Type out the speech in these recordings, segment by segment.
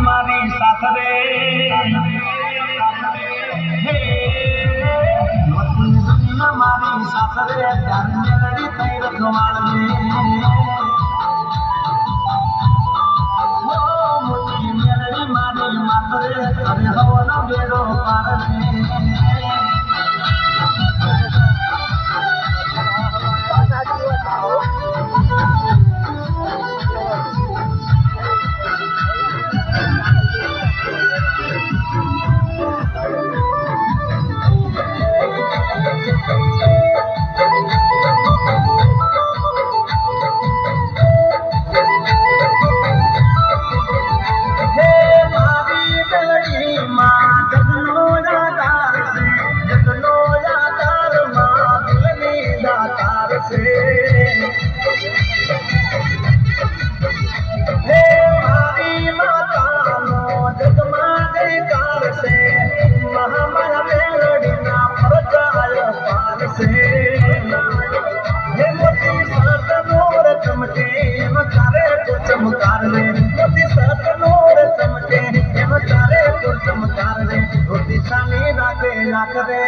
મારી સાથે રે મારી સાથે રે મેલડી થઈ રખવાળ મોટી મેલડી મારી માથે અરે હવનો બેડો પાર चमकार रे मोती सतनोर चमके एम तारे को चमकार रे रोटी छानी राखे नाक रे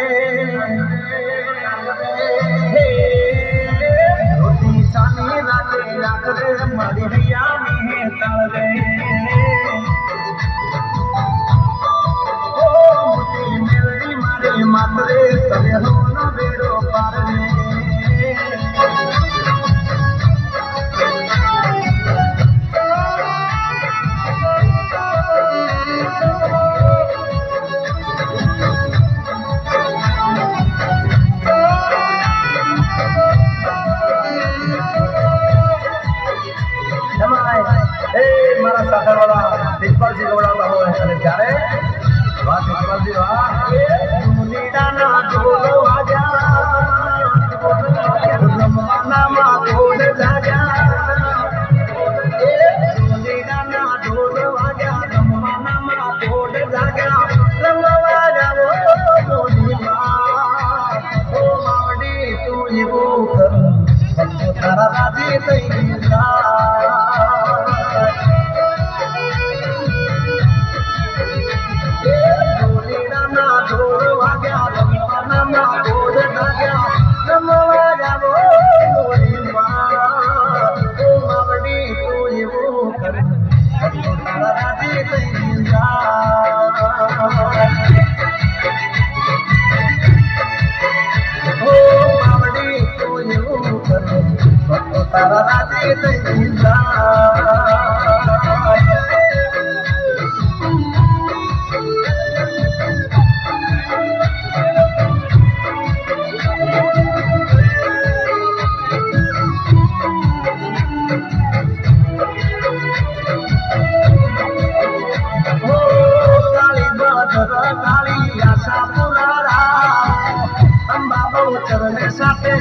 रोटी छानी राखे नाक रे मारी हैया में तल रे ओ मोती मेरी मारी मात रे तले हो न बेरो पार रे मारा सागर वाला दिलपाल जी गौड़ा का हो है जाने वाह दिलपाल जी वाह मुनीदा ना ढोलो आजा रमना मा ढोल जागा मुनीदा ना ढोलो आजा रमना मा ढोल जागा रंगवा जाओ मोनी मां ओ मावडी तू ये कर तारा राजी तई जा तारा राजी तैजा काली आशा पुरारा अंबा बहु चरण साथे